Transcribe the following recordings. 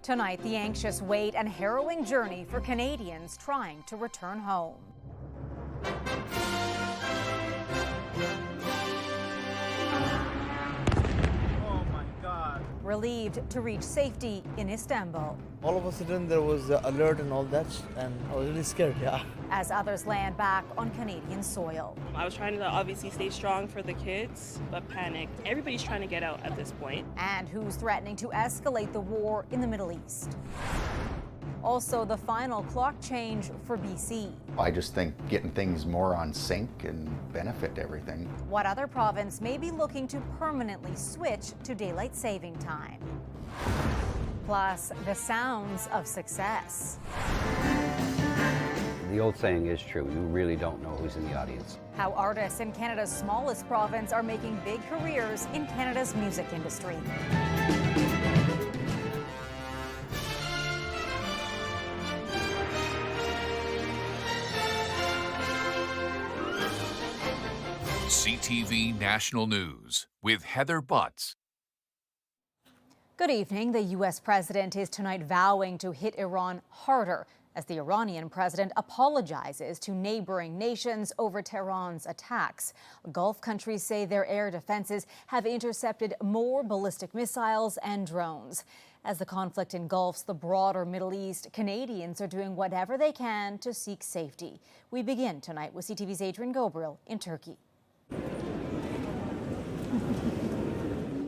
Tonight, the anxious wait and harrowing journey for Canadians trying to return home. Oh my God. Relieved to reach safety in Istanbul. All of a sudden there was an alert and all that, and I was really scared, yeah. As others land back on Canadian soil. I was trying to obviously stay strong for the kids, but panicked. Everybody's trying to get out at this point. And who's threatening to escalate the war in the Middle East. Also, the final clock change for BC. I just think getting things more on sync and benefit everything. What other province may be looking to permanently switch to daylight saving time? Plus, the sounds of success. The old saying is true. You really don't know who's in the audience. How artists in Canada's smallest province are making big careers in Canada's music industry. CTV National News with Heather Butts. Good evening. The U.S. president is tonight vowing to hit Iran harder as the Iranian president apologizes to neighboring nations over Tehran's attacks. Gulf countries say their air defenses have intercepted more ballistic missiles and drones. As the conflict engulfs the broader Middle East, Canadians are doing whatever they can to seek safety. We begin tonight with CTV's Adrian Ghobrial in Turkey.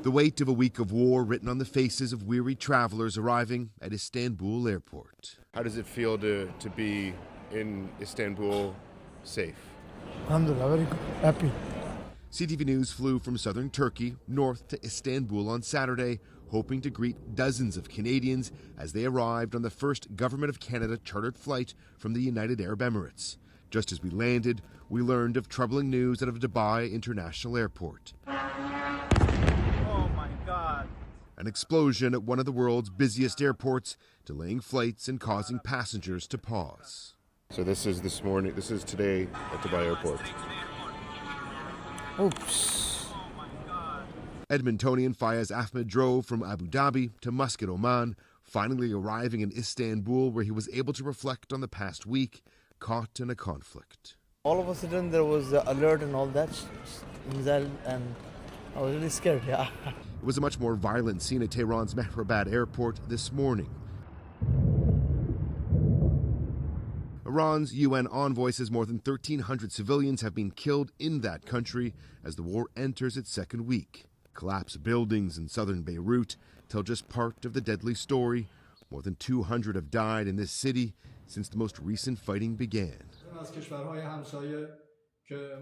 The weight of a week of war written on the faces of weary travelers arriving at Istanbul airport. How does it feel to be in Istanbul safe? Alhamdulillah, very good, happy. CTV News flew from southern Turkey north to Istanbul on Saturday, hoping to greet dozens of Canadians as they arrived on the first Government of Canada chartered flight from the United Arab Emirates. Just as we landed, we learned of troubling news out of Dubai International Airport. Oh my God. An explosion at one of the world's busiest airports, delaying flights and causing passengers to pause. So this is today at Dubai Airport. Oops. Edmontonian Fayez Ahmed drove from Abu Dhabi to Muscat, Oman, finally arriving in Istanbul, where he was able to reflect on the past week, caught in a conflict. All of a sudden there was an alert and all that, and I was really scared, yeah. It was a much more violent scene at Tehran's Mehrabad airport this morning. Iran's UN envoy says more than 1,300 civilians have been killed in that country as the war enters its second week. Collapsed buildings in southern Beirut tell just part of the deadly story. More than 200 have died in this city since the most recent fighting began.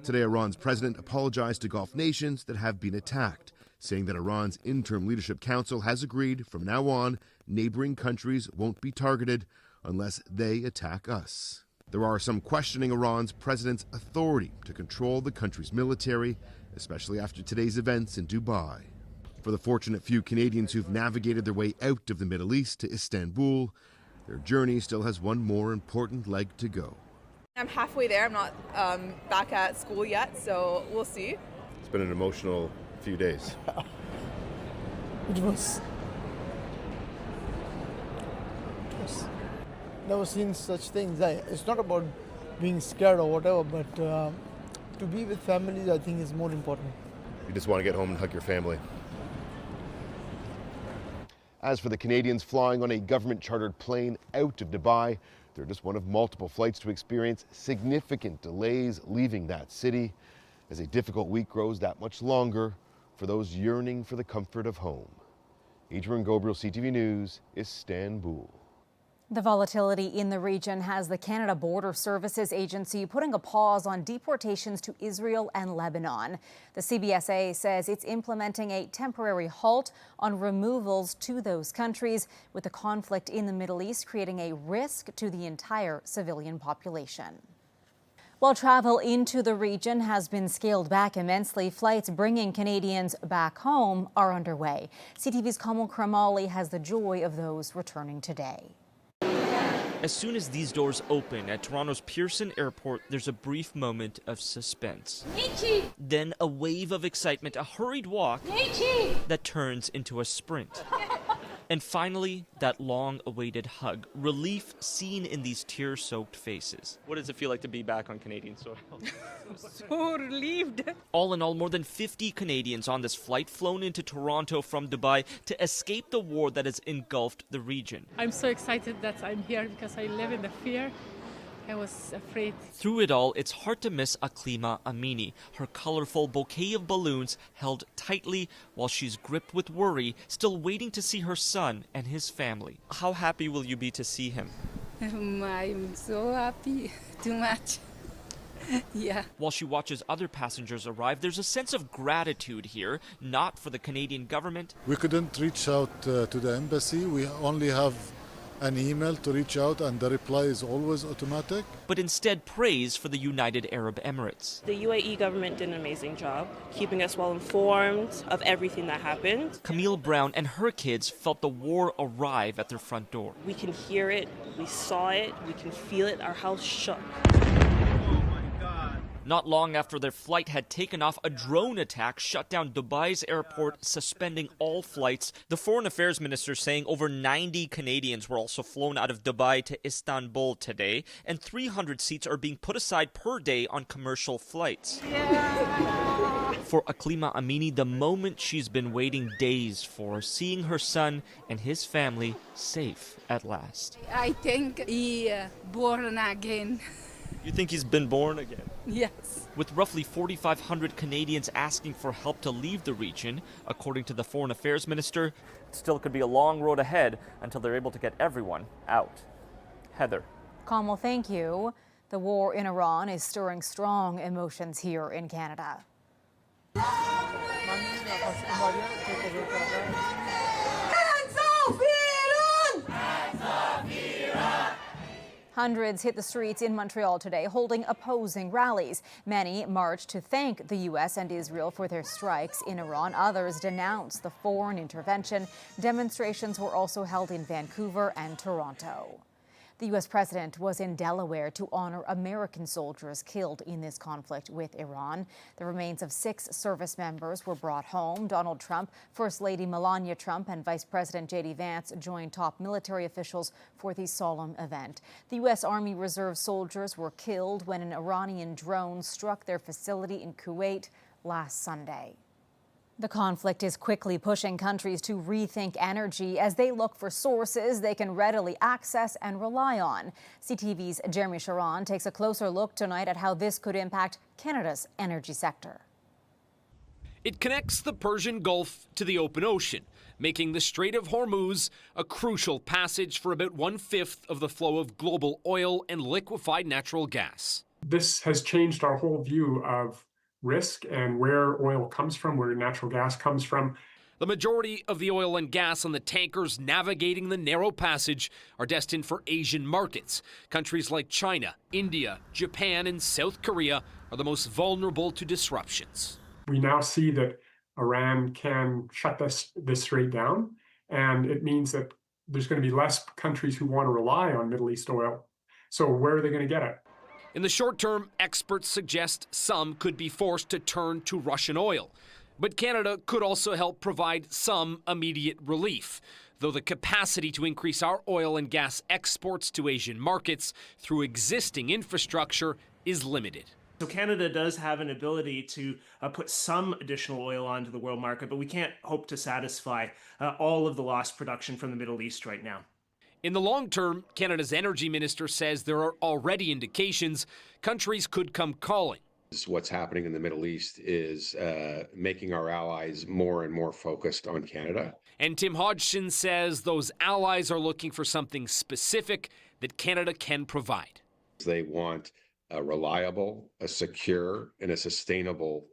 Today, Iran's president apologized to Gulf nations that have been attacked, saying that Iran's Interim Leadership Council has agreed from now on neighboring countries won't be targeted unless they attack us. There are some questioning Iran's president's authority to control the country's military, especially after today's events in Dubai. For the fortunate few Canadians who've navigated their way out of the Middle East to Istanbul, their journey still has one more important leg to go. I'm halfway there. I'm not back at school yet, so we'll see. It's been an emotional few days. It was never seen such things. It's not about being scared or whatever, but to be with family, I think, is more important. You just want to get home and hug your family. As for the Canadians flying on a government-chartered plane out of Dubai, they're just one of multiple flights to experience significant delays leaving that city as a difficult week grows that much longer for those yearning for the comfort of home. Adrian Ghobrial, CTV News, Istanbul. The volatility in the region has the Canada Border Services Agency putting a pause on deportations to Israel and Lebanon. The CBSA says it's implementing a temporary halt on removals to those countries, with the conflict in the Middle East creating a risk to the entire civilian population. While travel into the region has been scaled back immensely, flights bringing Canadians back home are underway. CTV's Kamal Kramali has the joy of those returning today. As soon as these doors open at Toronto's Pearson Airport, there's a brief moment of suspense. Then a wave of excitement, a hurried walk that turns into a sprint. And finally, that long-awaited hug, relief seen in these tear-soaked faces. What does it feel like to be back on Canadian soil? So relieved. All in all, more than 50 Canadians on this flight flown into Toronto from Dubai to escape the war that has engulfed the region. I'm so excited that I'm here because I live in the fear. I was afraid. Through it all, it's hard to miss Aklima Amini, her colorful bouquet of balloons held tightly while she's gripped with worry, still waiting to see her son and his family. How happy will you be to see him? I'm so happy. Too much. Yeah. While she watches other passengers arrive, there's a sense of gratitude here, not for the Canadian government. We couldn't reach out to the embassy. We only have an email to reach out, and the reply is always automatic. But instead praise for the United Arab Emirates. The UAE government did an amazing job keeping us well informed of everything that happened. Camille Brown and her kids felt the war arrive at their front door. We can hear it, we saw it, we can feel it, our house shook. Not long after their flight had taken off, a drone attack shut down Dubai's airport, suspending all flights. The Foreign Affairs Minister saying over 90 Canadians were also flown out of Dubai to Istanbul today, and 300 seats are being put aside per day on commercial flights. Yeah. For Aklima Amini, the moment she's been waiting days for, seeing her son and his family safe at last. I think he born again. You think he's been born again? Yes. With roughly 4,500 Canadians asking for help to leave the region, according to the Foreign Affairs Minister, it still could be a long road ahead until they're able to get everyone out. Heather. Kamal, thank you. The war in Iran is stirring strong emotions here in Canada. Hundreds hit the streets in Montreal today, holding opposing rallies. Many marched to thank the U.S. and Israel for their strikes in Iran. Others denounced the foreign intervention. Demonstrations were also held in Vancouver and Toronto. The U.S. president was in Delaware to honor American soldiers killed in this conflict with Iran. The remains of 6 service members were brought home. Donald Trump, First Lady Melania Trump, and Vice President J.D. Vance joined top military officials for the solemn event. The U.S. Army Reserve soldiers were killed when an Iranian drone struck their facility in Kuwait last Sunday. The conflict is quickly pushing countries to rethink energy as they look for sources they can readily access and rely on. CTV's Jeremy Sharon takes a closer look tonight at how this could impact Canada's energy sector. It connects the Persian Gulf to the open ocean, making the Strait of Hormuz a crucial passage for about 1/5 of the flow of global oil and liquefied natural gas. This has changed our whole view of risk and where oil comes from, where natural gas comes from. The majority of the oil and gas on the tankers navigating the narrow passage are destined for Asian markets. Countries like China, India, Japan, and South Korea are the most vulnerable to disruptions. We now see that Iran can shut this strait down, and it means that there's going to be less countries who want to rely on Middle East oil. So where are they going to get it? In the short term, experts suggest some could be forced to turn to Russian oil. But Canada could also help provide some immediate relief, though the capacity to increase our oil and gas exports to Asian markets through existing infrastructure is limited. So Canada does have an ability to put some additional oil onto the world market, but we can't hope to satisfy all of the lost production from the Middle East right now. In the long term, Canada's energy minister says there are already indications countries could come calling. What's happening in the Middle East is making our allies more and more focused on Canada. And Tim Hodgson says those allies are looking for something specific that Canada can provide. They want a reliable, a secure, and a sustainable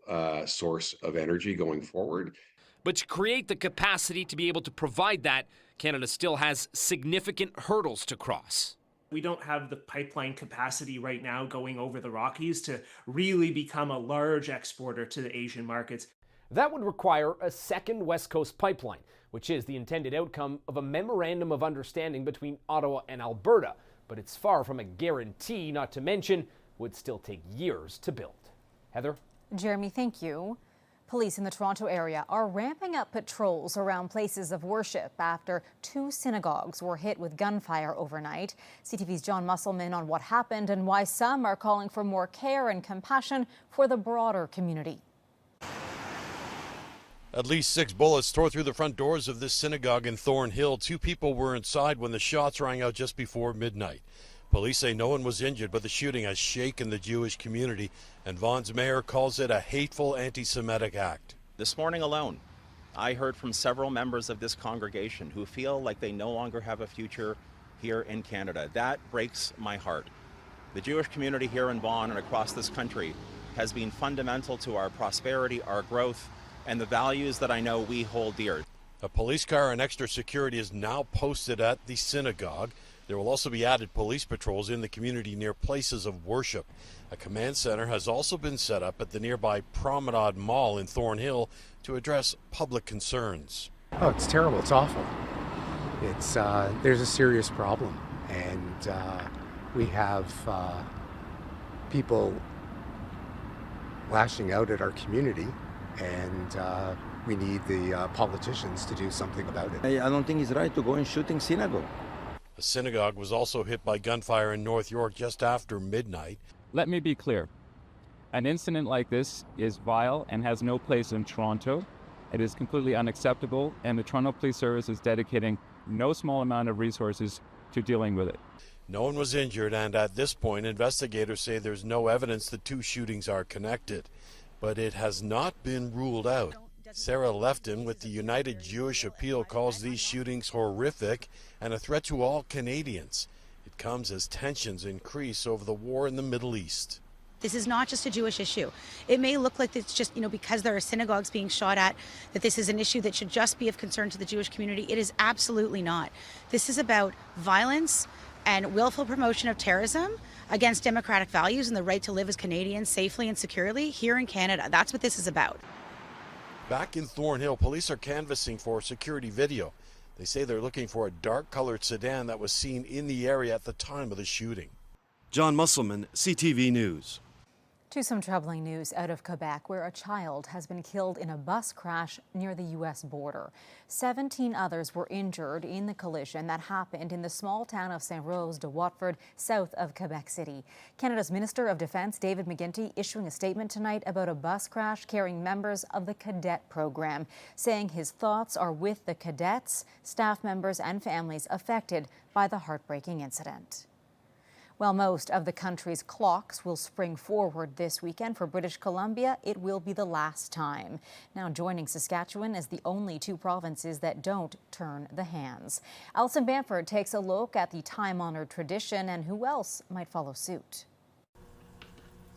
source of energy going forward. But to create the capacity to be able to provide that, Canada still has significant hurdles to cross. We don't have the pipeline capacity right now going over the Rockies to really become a large exporter to the Asian markets. That would require a second West Coast pipeline, which is the intended outcome of a memorandum of understanding between Ottawa and Alberta. But it's far from a guarantee, not to mention would still take years to build. Heather? Jeremy, thank you. Police in the Toronto area are ramping up patrols around places of worship after 2 synagogues were hit with gunfire overnight. CTV's John Musselman on what happened and why some are calling for more care and compassion for the broader community. At least 6 bullets tore through the front doors of this synagogue in Thornhill. 2 people were inside when the shots rang out just before midnight. Police say no one was injured, but the shooting has shaken the Jewish community, and Vaughan's mayor calls it a hateful anti-Semitic act. This morning alone, I heard from several members of this congregation who feel like they no longer have a future here in Canada. That breaks my heart. The Jewish community here in Vaughan and across this country has been fundamental to our prosperity, our growth, and the values that I know we hold dear. A police car and extra security is now posted at the synagogue. There will also be added police patrols in the community near places of worship. A command center has also been set up at the nearby Promenade Mall in Thornhill to address public concerns. Oh, it's terrible. It's awful. It's there's a serious problem, and we have people lashing out at our community, and we need the politicians to do something about it. I don't think it's right to go and shooting synagogue. A synagogue was also hit by gunfire in North York just after midnight. Let me be clear. An incident like this is vile and has no place in Toronto. It is completely unacceptable, and the Toronto Police Service is dedicating no small amount of resources to dealing with it. No one was injured, and at this point, investigators say there's no evidence the 2 shootings are connected. But it has not been ruled out. Sarah Lefton with the United Jewish Appeal calls these shootings horrific and a threat to all Canadians. It comes as tensions increase over the war in the Middle East. This is not just a Jewish issue. It may look like it's just, because there are synagogues being shot at, that this is an issue that should just be of concern to the Jewish community. It is absolutely not. This is about violence and willful promotion of terrorism against democratic values and the right to live as Canadians safely and securely here in Canada. That's what this is about. Back in Thornhill, police are canvassing for security video. They say they're looking for a dark-colored sedan that was seen in the area at the time of the shooting. John Musselman, CTV News. To some troubling news out of Quebec, where a child has been killed in a bus crash near the U.S. border. 17 others were injured in the collision that happened in the small town of Saint-Rose-de-Watford, south of Quebec City. Canada's Minister of Defence, David McGuinty, issuing a statement tonight about a bus crash carrying members of the cadet program, saying his thoughts are with the cadets, staff members and families affected by the heartbreaking incident. While most of the country's clocks will spring forward this weekend, for British Columbia, it will be the last time. Now joining Saskatchewan as the only 2 provinces that don't turn the hands. Alison Bamford takes a look at the time-honored tradition and who else might follow suit.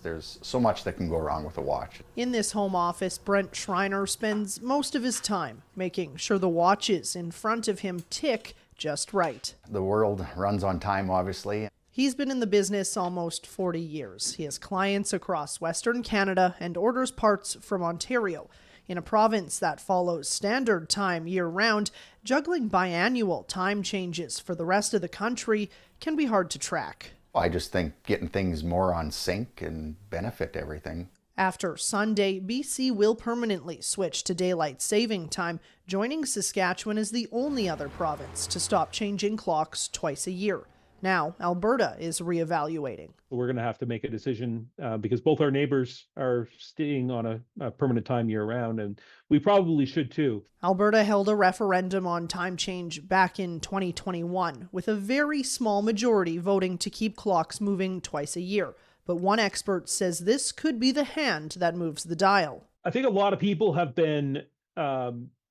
There's so much that can go wrong with a watch. In this home office, Brent Schreiner spends most of his time making sure the watches in front of him tick just right. The world runs on time, obviously. He's been in the business almost 40 years. He has clients across Western Canada and orders parts from Ontario. In a province that follows standard time year-round, juggling biannual time changes for the rest of the country can be hard to track. I just think getting things more on sync and benefit everything. After Sunday, BC will permanently switch to daylight saving time, joining Saskatchewan as the only other province to stop changing clocks twice a year. Now, Alberta is reevaluating. We're going to have to make a decision because both our neighbors are staying on a permanent time year-round, and we probably should too. Alberta held a referendum on time change back in 2021, with a very small majority voting to keep clocks moving twice a year. But one expert says this could be the hand that moves the dial. I think a lot of people have been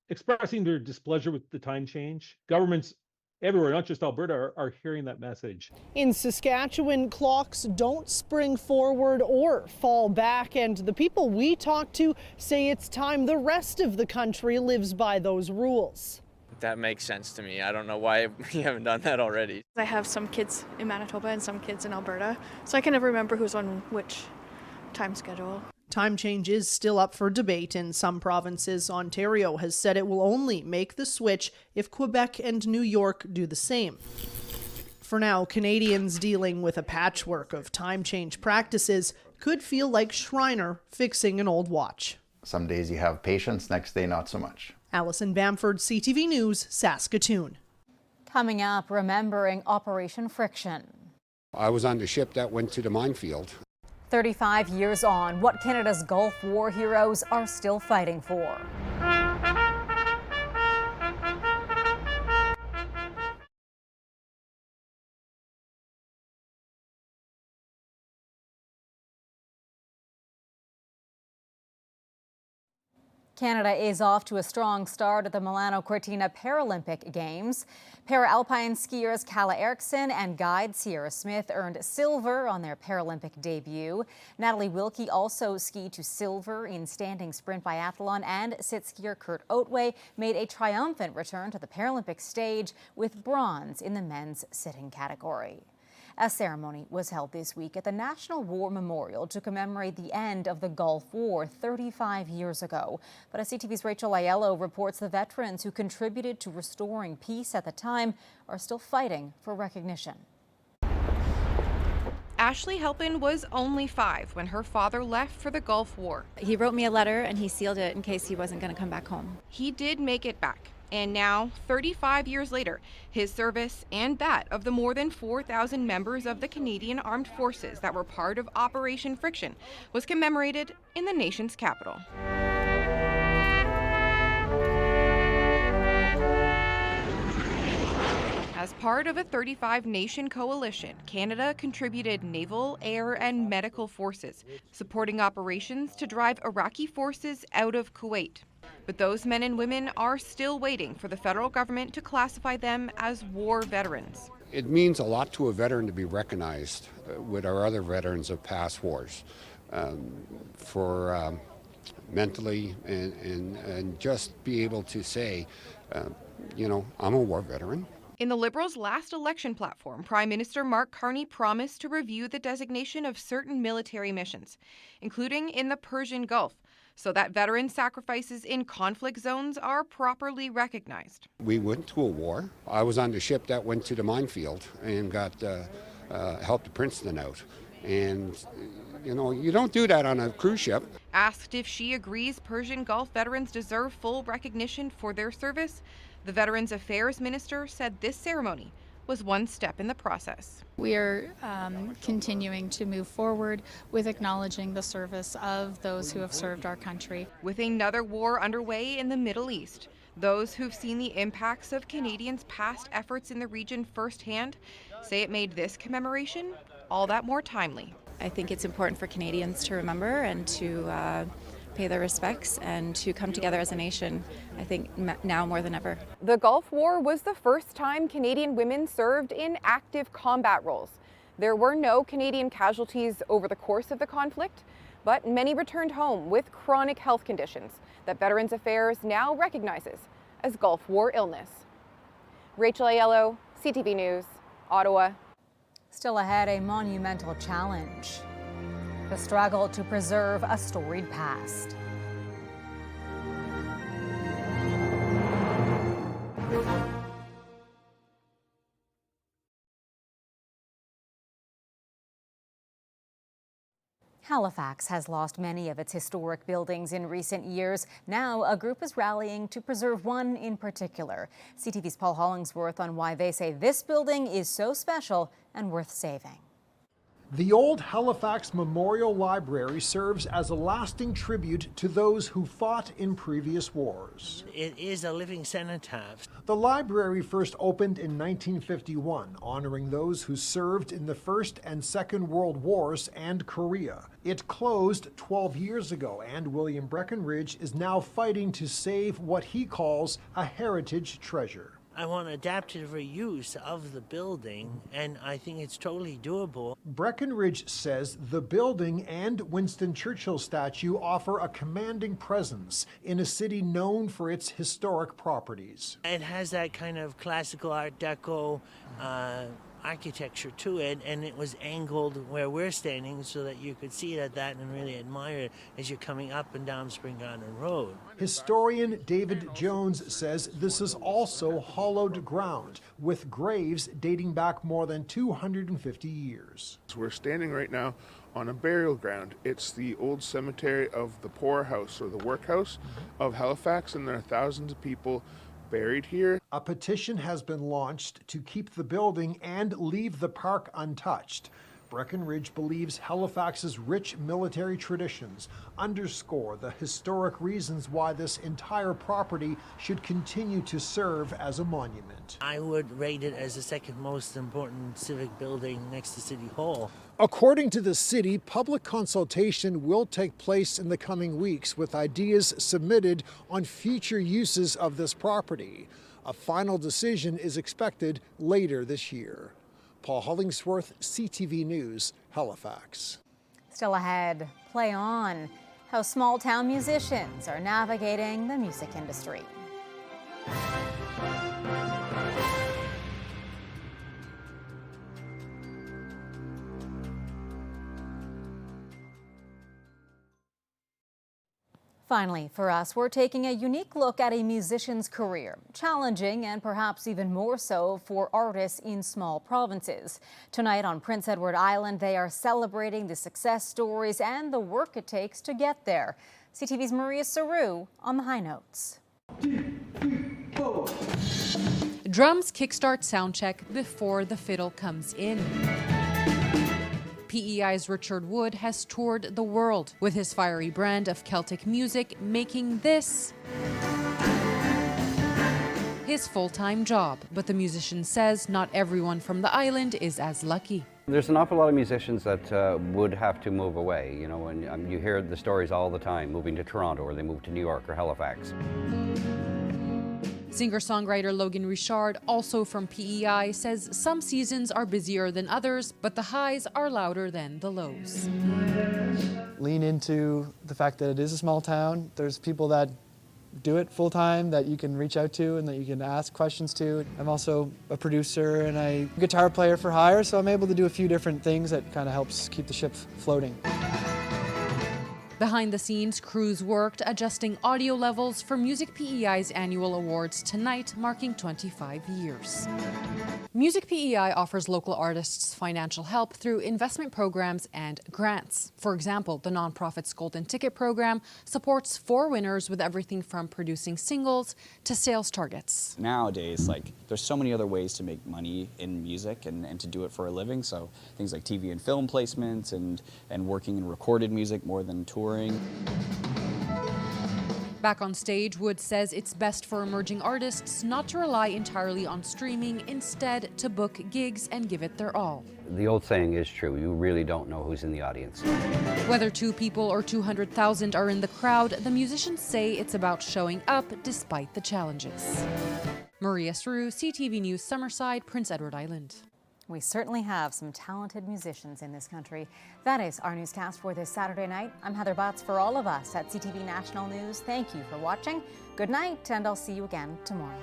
expressing their displeasure with the time change. Governments everywhere, not just Alberta, are hearing that message. In Saskatchewan, clocks don't spring forward or fall back, and the people we talk to say it's time the rest of the country lives by those rules. That makes sense to me. I don't know why we haven't done that already. I have some kids in Manitoba and some kids in Alberta, so I can never remember who's on which time schedule. Time change is still up for debate in some provinces. Ontario has said it will only make the switch if Quebec and New York do the same. For now, Canadians dealing with a patchwork of time change practices could feel like Schreiner fixing an old watch. Some days you have patience, next day not so much. Allison Bamford, CTV News, Saskatoon. Coming up, remembering Operation Friction. I was on the ship that went to the minefield. 35 years on, what Canada's Gulf War heroes are still fighting for. Canada is off to a strong start at the Milano Cortina Paralympic Games. Para-alpine skiers Kala Eriksson and guide Sierra Smith earned silver on their Paralympic debut. Natalie Wilkie also skied to silver in standing sprint biathlon, and sit skier Kurt Otway made a triumphant return to the Paralympic stage with bronze in the men's sitting category. A ceremony was held this week at the National War Memorial to commemorate the end of the Gulf War 35 years ago. But as CTV's Rachel Aiello reports, the veterans who contributed to restoring peace at the time are still fighting for recognition. Ashley Halpin was only 5 when her father left for the Gulf War. He wrote me a letter and he sealed it in case he wasn't going to come back home. He did make it back. And now, 35 years later, his service and that of the more than 4,000 members of the Canadian Armed Forces that were part of Operation Friction was commemorated in the nation's capital. As part of a 35-nation coalition, Canada contributed naval, air, and medical forces, supporting operations to drive Iraqi forces out of Kuwait. But those men and women are still waiting for the federal government to classify them as war veterans. It means a lot to a veteran to be recognized with our other veterans of past wars for mentally and just be able to say, you know, I'm a war veteran. In the Liberals' last election platform, Prime Minister Mark Carney promised to review the designation of certain military missions, including in the Persian Gulf, so that veteran sacrifices in conflict zones are properly recognized. We went to a war. I was on the ship that went to the minefield and got helped Princeton out. And, you know, you don't do that on a cruise ship. Asked if she agrees Persian Gulf veterans deserve full recognition for their service, the Veterans Affairs Minister said this ceremony was one step in the process. We are continuing to move forward with acknowledging the service of those who have served our country. With another war underway in the Middle East, those who've seen the impacts of Canadians' past efforts in the region firsthand say it made this commemoration all that more timely. I think it's important for Canadians to remember and to pay their respects and to come together as a nation, I think now more than ever. The Gulf War was the first time Canadian women served in active combat roles. There were no Canadian casualties over the course of the conflict, but many returned home with chronic health conditions that Veterans Affairs now recognizes as Gulf War illness. Rachel Aiello, CTV News, Ottawa. Still ahead, a monumental challenge. The struggle to preserve a storied past. Halifax has lost many of its historic buildings in recent years. Now, a group is rallying to preserve one in particular. CTV's Paul Hollingsworth on why they say this building is so special and worth saving. The old Halifax Memorial Library serves as a lasting tribute to those who fought in previous wars. It is a living cenotaph. The library first opened in 1951, honoring those who served in the First and Second World Wars and Korea. It closed 12 years ago, and William Breckenridge is now fighting to save what he calls a heritage treasure. I want adaptive reuse of the building, and I think it's totally doable. Breckenridge says the building and Winston Churchill statue offer a commanding presence in a city known for its historic properties. It has that kind of classical Art Deco architecture to it, and it was angled where we're standing so that you could see it at that and really admire it as you're coming up and down Spring Garden Road. Historian David Jones says this is also hollowed ground, with graves dating back more than 250 years. So we're standing right now on a burial ground. It's the old cemetery of the poorhouse or the workhouse of Halifax, and there are thousands of people buried here. A petition has been launched to keep the building and leave the park untouched. Breckenridge believes Halifax's rich military traditions underscore the historic reasons why this entire property should continue to serve as a monument. I would rate it as the second most important civic building next to City Hall. According to the city, public consultation will take place in the coming weeks with ideas submitted on future uses of this property. A final decision is expected later this year. Paul Hollingsworth, CTV News, Halifax. Still ahead, play on how small town musicians are navigating the music industry. Finally, for us, we're taking a unique look at a musician's career, challenging and perhaps even more so for artists in small provinces. Tonight on Prince Edward Island, they are celebrating the success stories and the work it takes to get there. CTV's Maria Saru on the high notes. 2, 3, 4. Drums kickstart soundcheck before the fiddle comes in. PEI's Richard Wood has toured the world with his fiery brand of Celtic music, making this his full-time job. But the musician says not everyone from the island is as lucky. There's an awful lot of musicians that would have to move away, you know, and you hear the stories all the time, moving to Toronto or they move to New York or Halifax. Singer-songwriter Logan Richard, also from PEI, says some seasons are busier than others, but the highs are louder than the lows. Lean into the fact that it is a small town. There's people that do it full-time that you can reach out to and that you can ask questions to. I'm also a producer and a guitar player for hire, so I'm able to do a few different things that kind of helps keep the ship floating. Behind the scenes, crews worked adjusting audio levels for Music PEI's annual awards tonight, marking 25 years. Music PEI offers local artists financial help through investment programs and grants. For example, the nonprofit's Golden Ticket program supports 4 winners with everything from producing singles to sales targets. Nowadays, there's so many other ways to make money in music and to do it for a living. So things like TV and film placements and working in recorded music more than touring. Back on stage, Wood says it's best for emerging artists not to rely entirely on streaming, instead to book gigs and give it their all. The old saying is true, you really don't know who's in the audience. Whether 2 people or 200,000 are in the crowd, the musicians say it's about showing up despite the challenges. Maria Saru, CTV News, Summerside, Prince Edward Island. We certainly have some talented musicians in this country. That is our newscast for this Saturday night. I'm Heather Butts. For all of us at CTV National News, thank you for watching. Good night, and I'll see you again tomorrow.